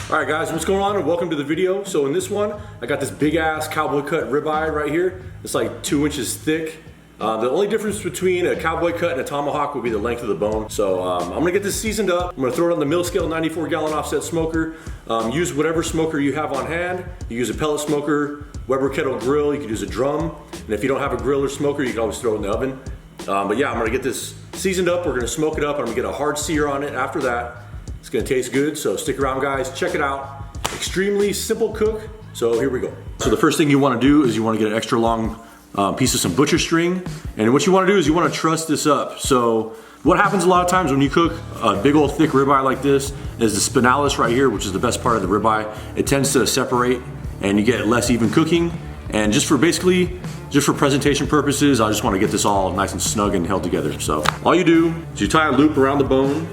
All right guys, what's going on and welcome to the video. So in this one, I got this big ass cowboy cut ribeye right here. It's like 2 inches thick. The only difference between a cowboy cut and a tomahawk would be the length of the bone. So I'm gonna get this seasoned up. I'm gonna throw it on the mill scale 94 gallon offset smoker. Use whatever smoker you have on hand. You use a pellet smoker, Weber kettle grill, you could use a drum. And if you don't have a grill or smoker, you can always throw it in the oven. But yeah, I'm gonna get this seasoned up. We're gonna smoke it up. I'm gonna get a hard sear on it after that. It's gonna taste good, so stick around guys, check it out. Extremely simple cook, so here we go. So the first thing you wanna do is you wanna get an extra long piece of some butcher string. And what you wanna do is you wanna truss this up. So what happens a lot of times when you cook a big old thick ribeye like this is the spinalis right here, which is the best part of the ribeye. It tends to separate and you get less even cooking. And just for presentation purposes, I just wanna get this all nice and snug and held together. So all you do is you tie a loop around the bone,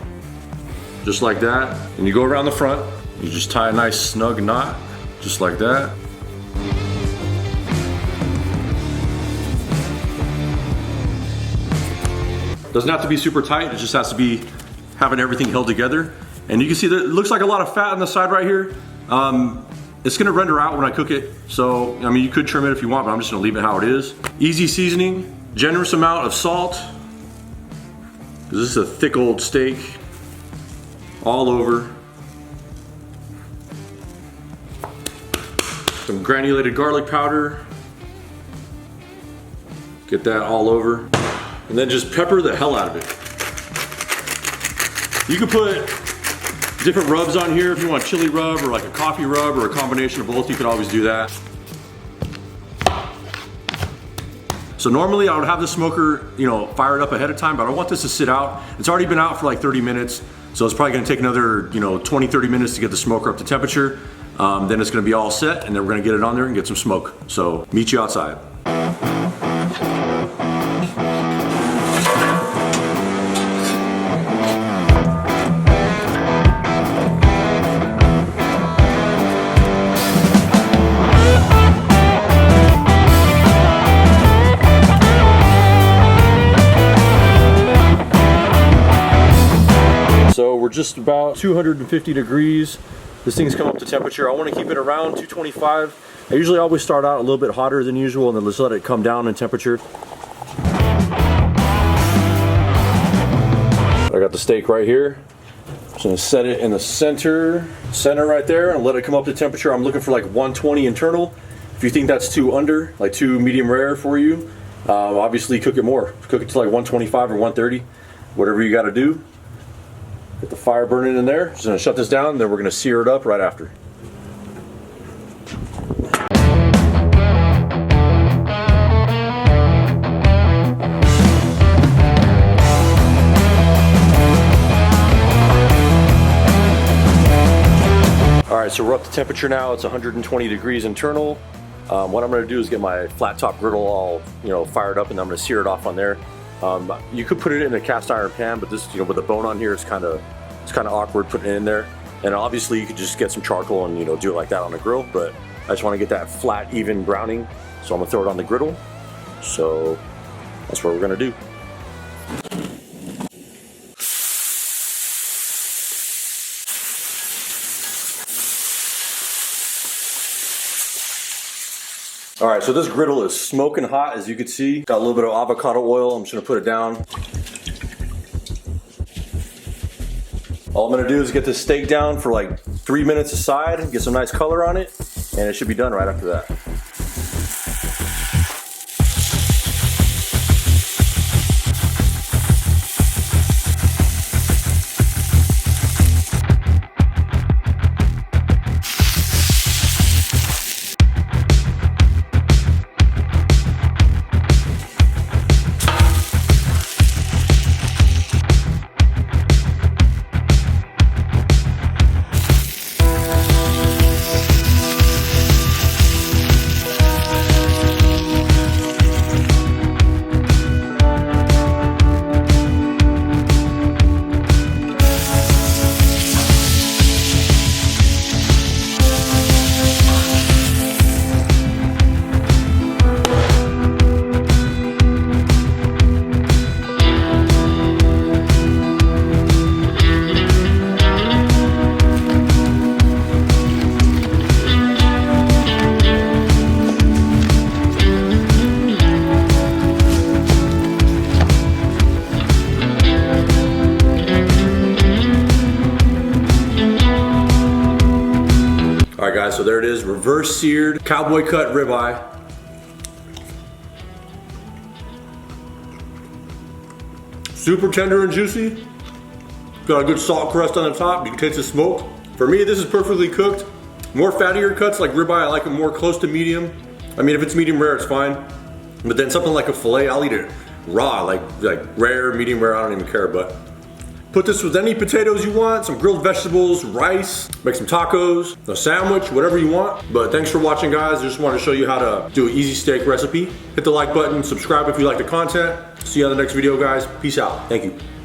just like that, and you go around the front. You just tie a nice snug knot, just like that. Doesn't have to be super tight, it just has to be having everything held together. And you can see that it looks like a lot of fat on the side right here. It's gonna render out when I cook it. So, I mean, you could trim it if you want, but I'm just gonna leave it how it is. Easy seasoning, generous amount of salt, because this is a thick old steak. All over. Some granulated garlic powder. Get that all over. And then just pepper the hell out of it. You can put different rubs on here if you want a chili rub or like a coffee rub or a combination of both, you could always do that. So normally I would have the smoker, fired up ahead of time, but I want this to sit out. It's already been out for like 30 minutes. So it's probably gonna take another 20, 30 minutes to get the smoker up to temperature. Then it's gonna be all set and then we're gonna get it on there and get some smoke. So meet you outside. So we're just about 250 degrees. This thing's come up to temperature. I want to keep it around 225. I usually always start out a little bit hotter than usual and then just let it come down in temperature. I got the steak right here. Just gonna set it in the center right there and let it come up to temperature. I'm looking for like 120 internal. If you think that's too under, like too medium rare for you, obviously cook it more. Cook it to like 125 or 130, whatever you got to do. Get the fire burning in there. Just gonna shut this down, then we're gonna sear it up right after. All right, so we're up to temperature now. It's 120 degrees internal. What I'm gonna do is get my flat top griddle all fired up, and I'm gonna sear it off on there. You could put it in a cast iron pan, but this, with the bone on here, it's kind of awkward putting it in there. And obviously you could just get some charcoal and do it like that on the grill, but I just want to get that flat, even browning. So I'm gonna throw it on the griddle. So that's what we're gonna do. All right, so this griddle is smoking hot, as you can see. Got a little bit of avocado oil. I'm just gonna put it down. All I'm gonna do is get this steak down for like 3 minutes aside, get some nice color on it, and it should be done right after that. guys, so there it is, reverse seared cowboy cut ribeye. Super tender and juicy. Got a good salt crust on the top. You can taste the smoke. For me, this is perfectly cooked. More fattier cuts like ribeye, I like them more close to medium. I mean, if it's medium rare, it's fine. But then something like a filet, I'll eat it raw, like rare, medium rare, I don't even care. But put this with any potatoes you want, some grilled vegetables, rice, make some tacos, a sandwich, whatever you want. But thanks for watching, guys. I just wanted to show you how to do an easy steak recipe. Hit the like button, subscribe if you like the content. See you on the next video, guys. Peace out. Thank you.